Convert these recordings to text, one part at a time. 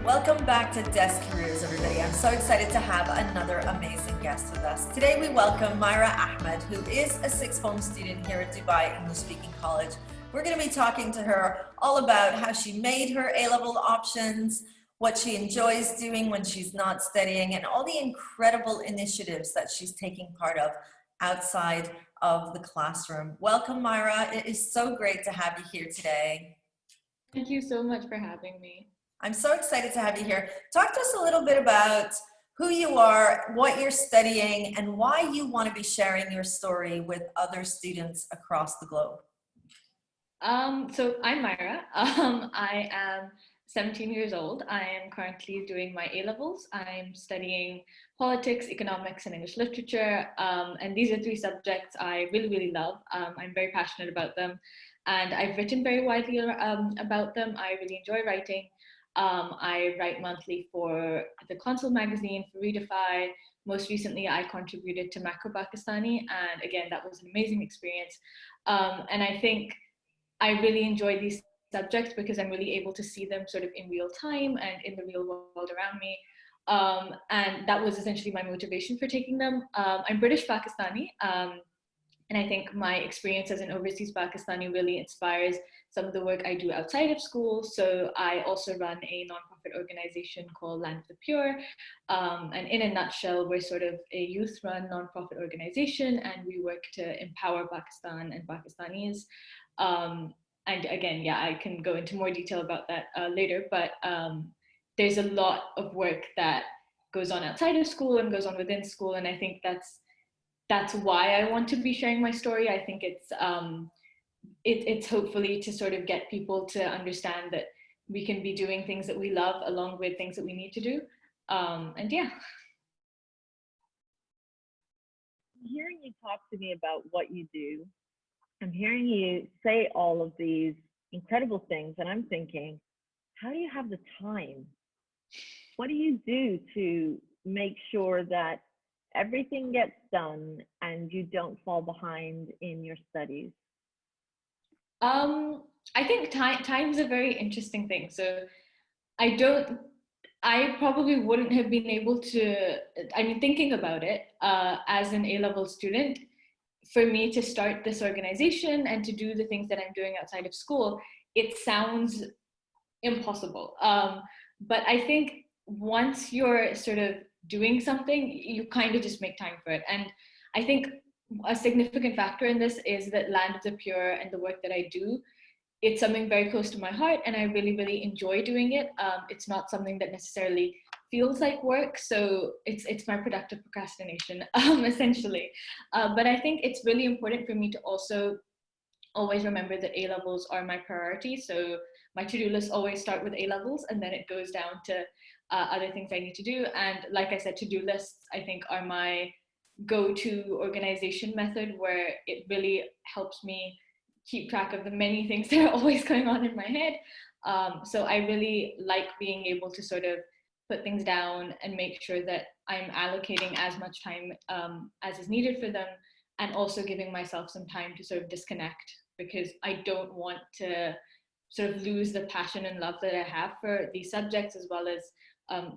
Welcome back to Desk Careers, everybody. I'm so excited to have another amazing guest with us. Today we welcome Myra Ahmed, who is a sixth form student here at Dubai English Speaking College. We're going to be talking to her all about how she made her A-level options, what she enjoys doing when she's not studying, and all the incredible initiatives that she's taking part of outside of the classroom. Welcome, Myra. It is so great to have you here today. Thank you so much for having me. I'm so excited to have you here. Talk to us a little bit about who you are, what you're studying, and why you want to be sharing your story with other students across the globe. So I'm Myra. I am 17 years old. I am currently doing my A-levels. I'm studying politics, economics, and English literature. And these are three subjects I really, really love. I'm very passionate about them. And I've written very widely about them. I really enjoy writing. I write monthly for the Consul magazine, for Readify. Most recently, I contributed to Macro Pakistani, and again, that was an amazing experience. And I think I really enjoy these subjects because I'm really able to see them sort of in real time and in the real world around me. And that was essentially my motivation for taking them. I'm British Pakistani. And I think my experience as an overseas Pakistani really inspires some of the work I do outside of school. So I also run a nonprofit organization called Land of the Pure. And in a nutshell, we're sort of a youth-run nonprofit organization, and we work to empower Pakistan and Pakistanis. And again, yeah, I can go into more detail about that later, but there's a lot of work that goes on outside of school and goes on within school. And I think that's why I want to be sharing my story. I think it's hopefully to sort of get people to understand that we can be doing things that we love along with things that we need to do. And yeah. I'm hearing you talk to me about what you do. I'm hearing you say all of these incredible things, and I'm thinking, how do you have the time? What do you do to make sure that everything gets done and you don't fall behind in your studies? I think time's a very interesting thing. So I probably wouldn't have been able to, thinking about it, as an A-level student, for me to start this organization and to do the things that I'm doing outside of school, it sounds impossible. But I think once you're sort of doing something, you kind of just make time for it. And I think a significant factor in this is that Land of the Pure and the work that I do, it's something very close to my heart, and I really, really enjoy doing it. It's not something that necessarily feels like work, so it's my productive procrastination, essentially. But I think it's really important for me to also always remember that A-levels are my priority. So my to-do list always start with A-levels, and then it goes down to other things I need to do. And like I said, to-do lists, I think, are my go-to organization method, where it really helps me keep track of the many things that are always going on in my head. So I really like being able to sort of put things down and make sure that I'm allocating as much time as is needed for them, and also giving myself some time to sort of disconnect, because I don't want to sort of lose the passion and love that I have for these subjects, as well as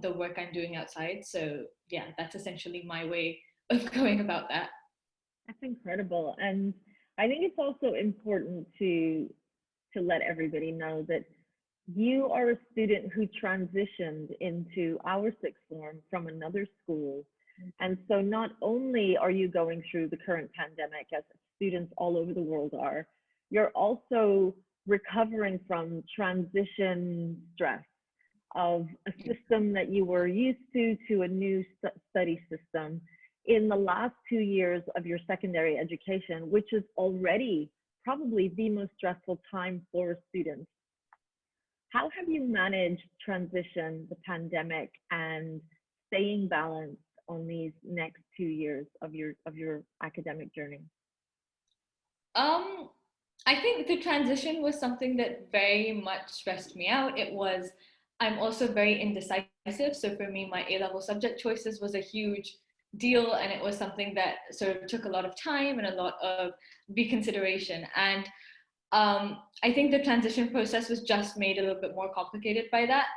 the work I'm doing outside. So yeah, that's essentially my way of going about that. That's incredible. And I think it's also important to let everybody know that you are a student who transitioned into our sixth form from another school. And so not only are you going through the current pandemic, as students all over the world are, you're also recovering from transition stress of a system that you were used to a new study system in the last 2 years of your secondary education, which is already probably the most stressful time for students. How have you managed transition, the pandemic, and staying balanced on these next 2 years of your academic journey? I think the transition was something that very much stressed me out. I'm also very indecisive. So for me, my A-level subject choices was a huge deal, and it was something that sort of took a lot of time and a lot of reconsideration. And I think the transition process was just made a little bit more complicated by that.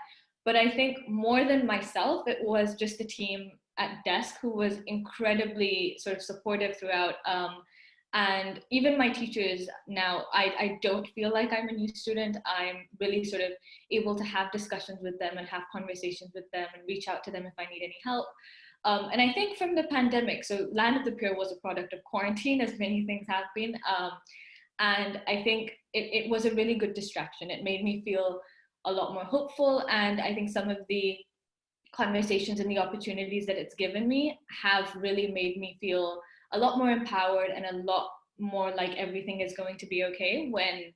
But I think more than myself, it was just the team at desk who was incredibly sort of supportive throughout. And even my teachers now, I don't feel like I'm a new student. I'm really sort of able to have discussions with them and have conversations with them and reach out to them if I need any help. And I think from the pandemic, so Land of the Pure was a product of quarantine, as many things have been. And I think it was a really good distraction. It made me feel a lot more hopeful. And I think some of the conversations and the opportunities that it's given me have really made me feel a lot more empowered and a lot more like everything is going to be okay, when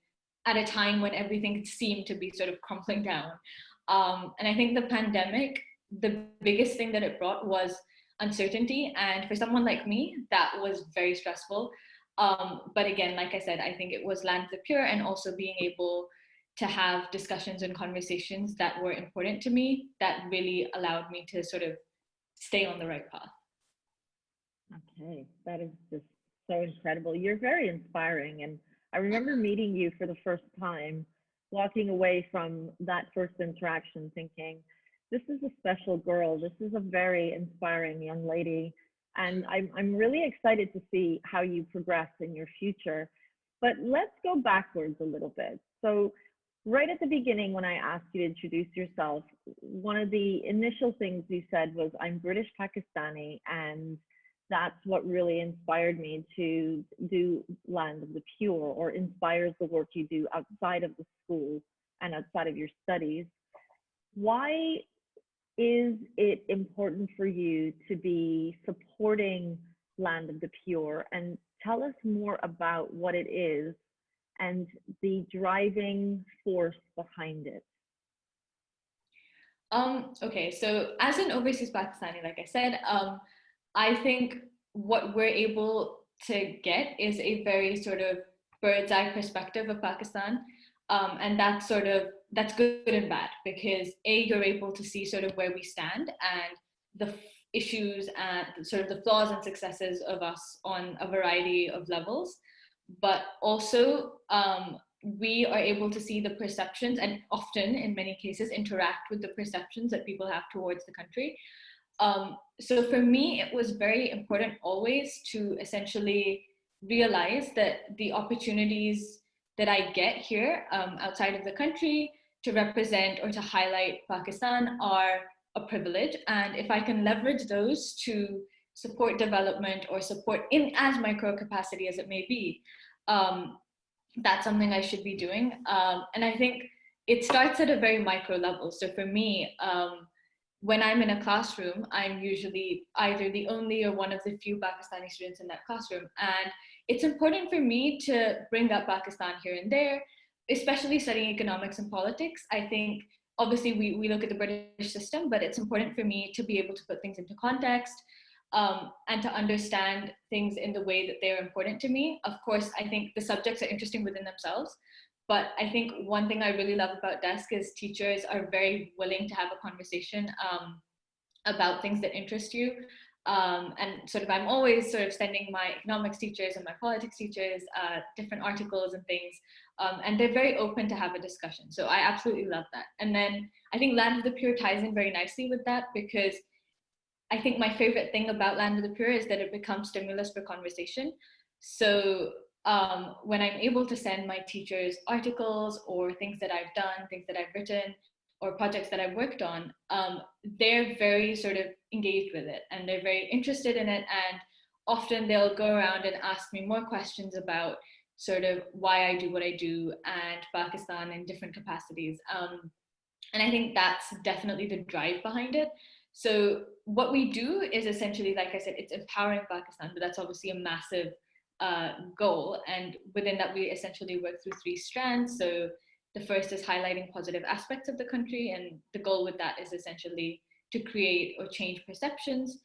at a time when everything seemed to be sort of crumbling down. And I think the pandemic, the biggest thing that it brought was uncertainty. And for someone like me, that was very stressful. But again, like I said, I think it was Land of the Pure and also being able to have discussions and conversations that were important to me that really allowed me to sort of stay on the right path. Okay, that is just so incredible. You're very inspiring. And I remember meeting you for the first time, walking away from that first interaction thinking, this is a special girl. This is a very inspiring young lady. And I'm really excited to see how you progress in your future. But let's go backwards a little bit. So right at the beginning, when I asked you to introduce yourself, one of the initial things you said was, I'm British Pakistani, and that's what really inspired me to do Land of the Pure, or inspires the work you do outside of the school and outside of your studies. Why is it important for you to be supporting Land of the Pure? And tell us more about what it is and the driving force behind it. Okay, so as an overseas Pakistani, like I said, I think what we're able to get is a very sort of bird's eye perspective of Pakistan. And that's good and bad, because you're able to see sort of where we stand and the issues and sort of the flaws and successes of us on a variety of levels. But also, we are able to see the perceptions, and often in many cases interact with the perceptions that people have towards the country. So for me, it was very important always to essentially realize that the opportunities that I get here outside of the country to represent or to highlight Pakistan are a privilege. And if I can leverage those to support development or support in as micro capacity as it may be, that's something I should be doing. And I think it starts at a very micro level. So for me, when I'm in a classroom, I'm usually either the only or one of the few Pakistani students in that classroom. And it's important for me to bring up Pakistan here and there, especially studying economics and politics. I think obviously we look at the British system, but it's important for me to be able to put things into context, and to understand things in the way that they're important to me. Of course, I think the subjects are interesting within themselves, but I think one thing I really love about Desk is teachers are very willing to have a conversation about things that interest you. And sort of I'm always sort of sending my economics teachers and my politics teachers different articles and things, and they're very open to have a discussion. So I absolutely love that. And then I think Land of the Pure ties in very nicely with that, because I think my favorite thing about Land of the Pure is that it becomes stimulus for conversation. So when I'm able to send my teachers articles or things that I've done, things that I've written, or projects that I've worked on, they're very sort of engaged with it and they're very interested in it. And often they'll go around and ask me more questions about sort of why I do what I do and Pakistan in different capacities. And I think that's definitely the drive behind it. So what we do is essentially, like I said, it's empowering Pakistan, but that's obviously a massive goal. And within that, we essentially work through 3 strands. So the first is highlighting positive aspects of the country. And the goal with that is essentially to create or change perceptions.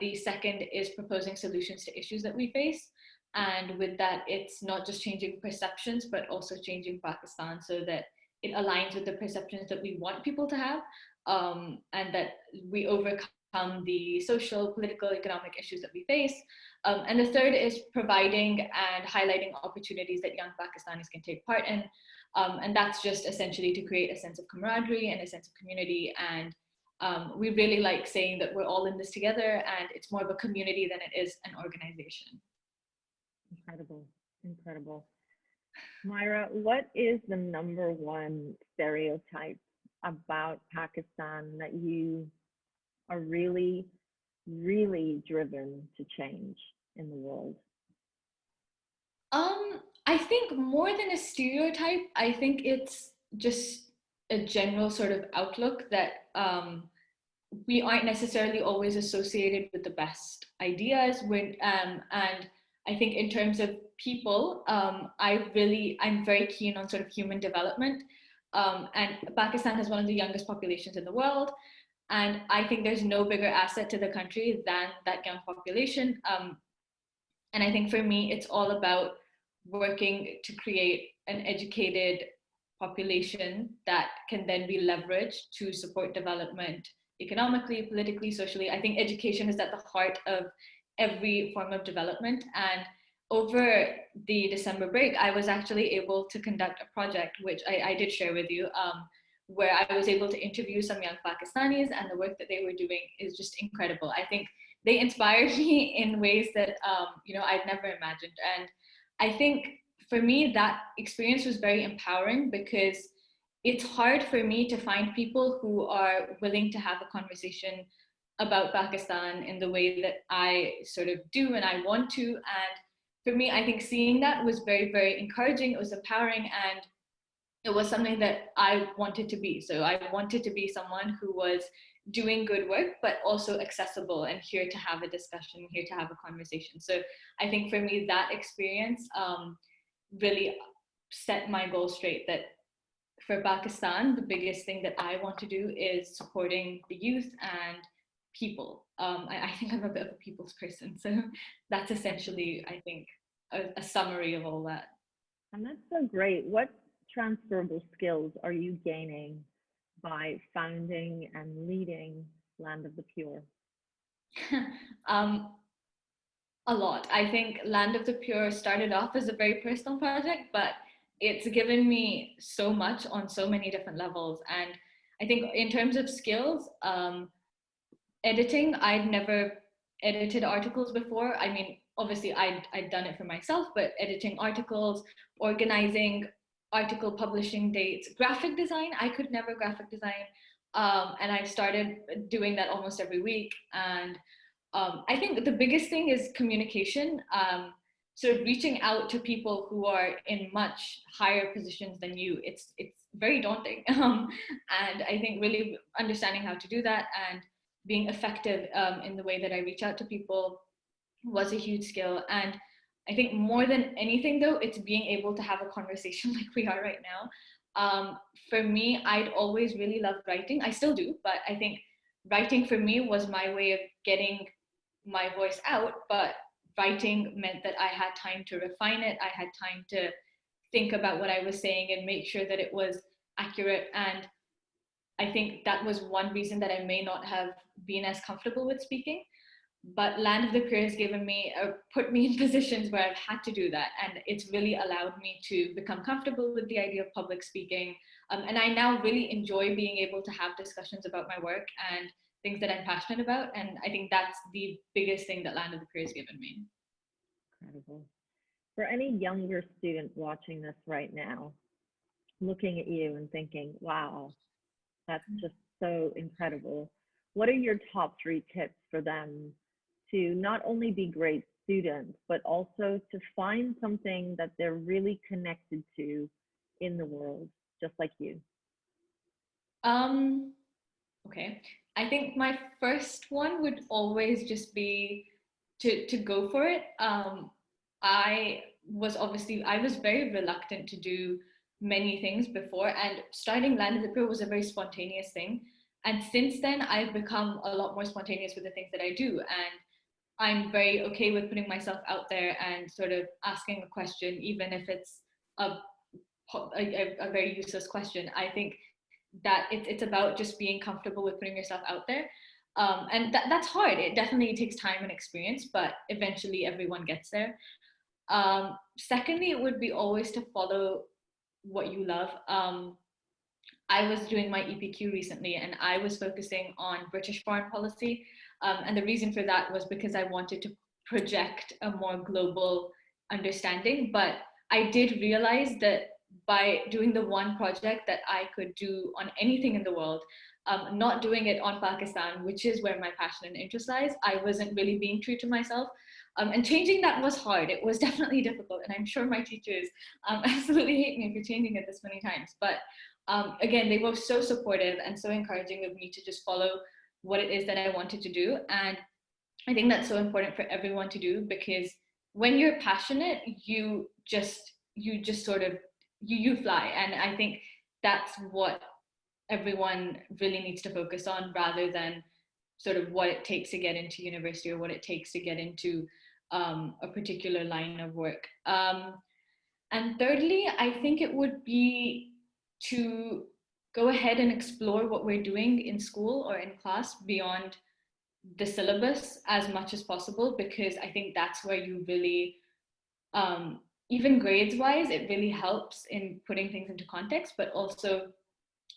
The second is proposing solutions to issues that we face. And with that, it's not just changing perceptions, but also changing Pakistan so that it aligns with the perceptions that we want people to have, and that we overcome the social, political, economic issues that we face. And the third is providing and highlighting opportunities that young Pakistanis can take part in. And that's just essentially to create a sense of camaraderie and a sense of community. And we really like saying that we're all in this together, and it's more of a community than it is an organization. Incredible, incredible. Myra, what is the number one stereotype about Pakistan that you are really, really driven to change in the world? I think more than a stereotype, I think it's just a general sort of outlook that we aren't necessarily always associated with the best ideas. And I think in terms of people, I'm very keen on sort of human development. And Pakistan has one of the youngest populations in the world. And I think there's no bigger asset to the country than that young population. And I think for me, it's all about working to create an educated population that can then be leveraged to support development economically, politically, socially. I think education is at the heart of every form of development. And over the December break, I was actually able to conduct a project, which I did share with you, where I was able to interview some young Pakistanis, and the work that they were doing is just incredible. I think they inspired me in ways that I'd never imagined. And I think for me, that experience was very empowering, because it's hard for me to find people who are willing to have a conversation about Pakistan in the way that I sort of do and I want to. And for me, I think seeing that was very, very encouraging. It was empowering, and it was something that I wanted to be. So I wanted to be someone who was doing good work, but also accessible and here to have a discussion, here to have a conversation. So I think for me, that experience really set my goal straight, that for Pakistan, the biggest thing that I want to do is supporting the youth and people. I think I'm a bit of a people's person. So that's essentially, I think, a summary of all that. And that's so great. What transferable skills are you gaining by founding and leading Land of the Pure? A lot. I think Land of the Pure started off as a very personal project, but it's given me so much on so many different levels. And I think in terms of skills, editing, I'd never edited articles before. I mean, obviously I'd done it for myself, but editing articles, organizing article publishing dates, graphic design, I could never graphic design. And I've started doing that almost every week. And I think the biggest thing is communication. Sort of reaching out to people who are in much higher positions than you. It's very daunting. And I think really understanding how to do that and being effective in the way that I reach out to people was a huge skill. And I think more than anything though, it's being able to have a conversation like we are right now. For me, I'd always really loved writing. I still do, but I think writing for me was my way of getting my voice out, but writing meant that I had time to refine it. I had time to think about what I was saying and make sure that it was accurate. And I think that was one reason that I may not have been as comfortable with speaking. But Land of the Pure has given me, put me in positions where I've had to do that. And it's really allowed me to become comfortable with the idea of public speaking. And I now really enjoy being able to have discussions about my work and things that I'm passionate about. And I think that's the biggest thing that Land of the Pure has given me. Incredible. For any younger student watching this right now, looking at you and thinking, wow, that's just so incredible. What are your top 3 tips for them to not only be great students, but also to find something that they're really connected to in the world, just like you? Okay. I think my first one would always just be to go for it. I was very reluctant to do many things before, and starting Land of the Pure was a very spontaneous thing. And since then, I've become a lot more spontaneous with the things that I do. And I'm very okay with putting myself out there and sort of asking a question, even if it's a very useless question. I think that it's about just being comfortable with putting yourself out there. And that's hard. It definitely takes time and experience, but eventually everyone gets there. Secondly, it would be always to follow what you love. I was doing my EPQ recently, and I was focusing on British foreign policy. And the reason for that was because I wanted to project a more global understanding. But I did realize that by doing the one project that I could do on anything in the world, not doing it on Pakistan, which is where my passion and interest lies, I wasn't really being true to myself. And changing that was hard. It was definitely difficult. And I'm sure my teachers absolutely hate me for changing it this many times. But again, they were so supportive and so encouraging of me to just follow what it is that I wanted to do. And I think that's so important for everyone to do, because when you're passionate, you just sort of you fly. And I think that's what everyone really needs to focus on, rather than sort of what it takes to get into university or what it takes to get into a particular line of work. And thirdly, I think it would be to go ahead and explore what we're doing in school or in class beyond the syllabus as much as possible, because I think that's where you really, even grades wise, it really helps in putting things into context, but also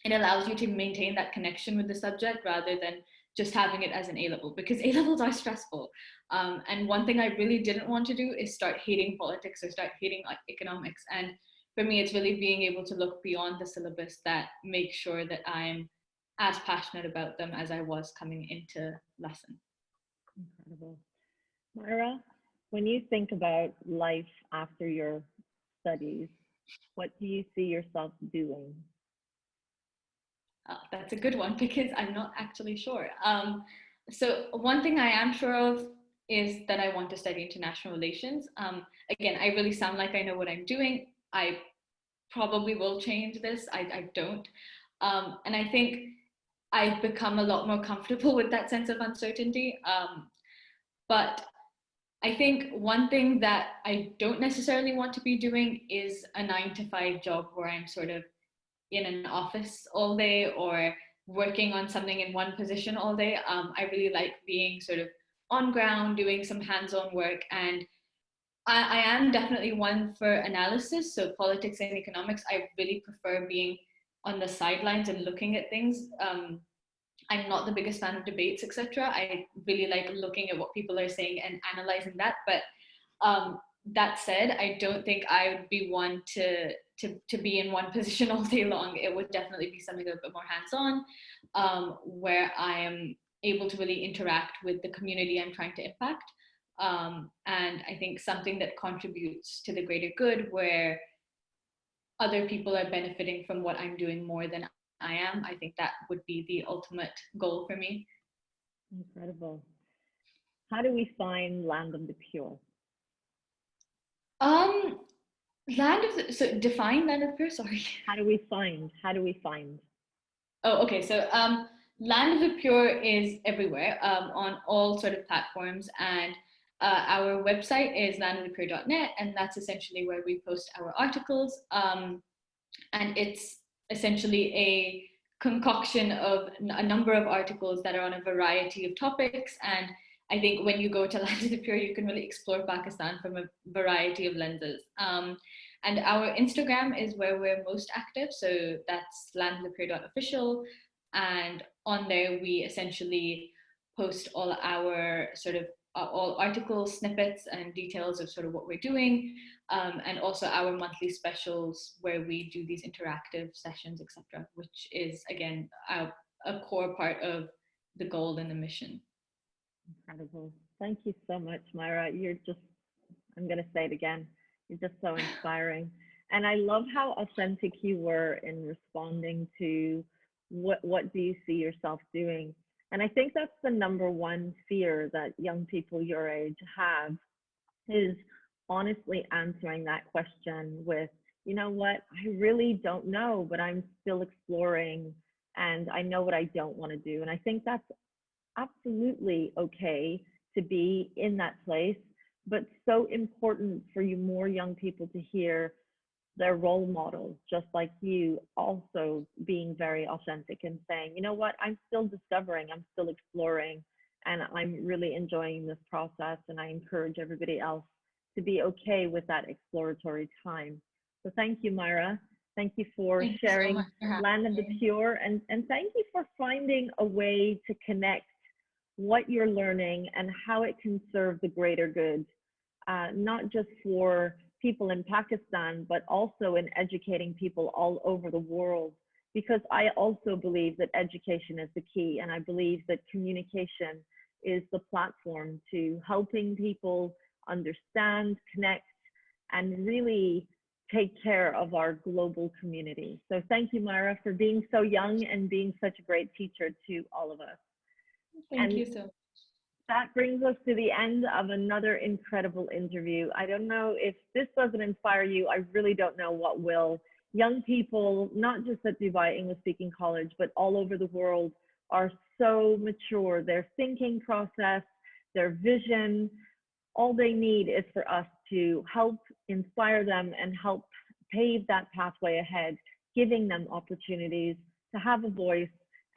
it allows you to maintain that connection with the subject rather than just having it as an A level, because A levels are stressful. And one thing I really didn't want to do is start hating politics or start hating economics. And for me, it's really being able to look beyond the syllabus that makes sure that I'm as passionate about them as I was coming into lesson. Incredible. Myra, when you think about life after your studies, what do you see yourself doing? That's a good one, because I'm not actually sure. So one thing I am sure of is that I want to study international relations. Again, I really sound like I know what I'm doing. I probably will change this. I don't. And I think I've become a lot more comfortable with that sense of uncertainty. But I think one thing that I don't necessarily want to be doing is a 9 to 5 job where I'm sort of in an office all day or working on something in one position all day. I really like being sort of on ground, doing some hands-on work. And I am definitely one for analysis. So politics and economics, I really prefer being on the sidelines and looking at things. I'm not the biggest fan of debates, etc. I really like looking at what people are saying and analyzing that. But that said, I don't think I would be one to be in one position all day long. It would definitely be something a bit more hands-on, where I am able to really interact with the community I'm trying to impact. And I think something that contributes to the greater good, where other people are benefiting from what I'm doing more than I am. I think that would be the ultimate goal for me. Incredible. How do we find Land of the Pure? So define Land of the Pure, sorry. How do we find? Oh, okay. So Land of the Pure is everywhere, on all sort of platforms. And our website is landofthepure.net, and that's essentially where we post our articles. And it's essentially a concoction of a number of articles that are on a variety of topics. And I think when you go to Land of the Pure, you can really explore Pakistan from a variety of lenses. And our Instagram is where we're most active. So that's landofthepure.official. And on there, we essentially post all our sort of all article snippets and details of sort of what we're doing, and also our monthly specials where we do these interactive sessions, etc., which is again a core part of the goal and the mission. Incredible. Thank you so much, Myra. I'm going to say it again, you're just so inspiring. And I love how authentic you were in responding to what do you see yourself doing. And I think that's the number one fear that young people your age have, is honestly answering that question with, you know what, I really don't know, but I'm still exploring and I know what I don't want to do. And I think that's absolutely okay to be in that place, but so important for you more young people to hear their role models, just like you, also being very authentic and saying, you know what, I'm still discovering, I'm still exploring, and I'm really enjoying this process. And I encourage everybody else to be okay with that exploratory time. So thank you, Myra. Thank you for Thank you so sharing much for having Land of the me. Pure, and thank you for finding a way to connect what you're learning and how it can serve the greater good, not just for people in Pakistan, but also in educating people all over the world. Because I also believe that education is the key, and I believe that communication is the platform to helping people understand, connect, and really take care of our global community. So thank you, Myra, for being so young and being such a great teacher to all of us. Thank you so much. That brings us to the end of another incredible interview. I don't know if this doesn't inspire you, I really don't know what will. Young people, not just at Dubai English Speaking College, but all over the world, are so mature. Their thinking process, their vision, all they need is for us to help inspire them and help pave that pathway ahead, giving them opportunities to have a voice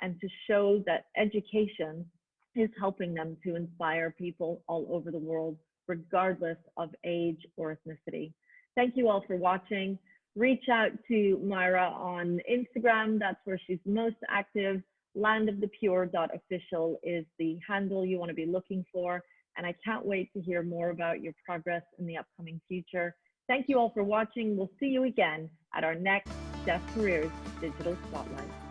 and to show that education is helping them to inspire people all over the world, regardless of age or ethnicity. Thank you all for watching. Reach out to Myra on Instagram. That's where she's most active. landofthepure.official is the handle you want to be looking for. And I can't wait to hear more about your progress in the upcoming future. Thank you all for watching. We'll see you again at our next Deaf Careers Digital Spotlight.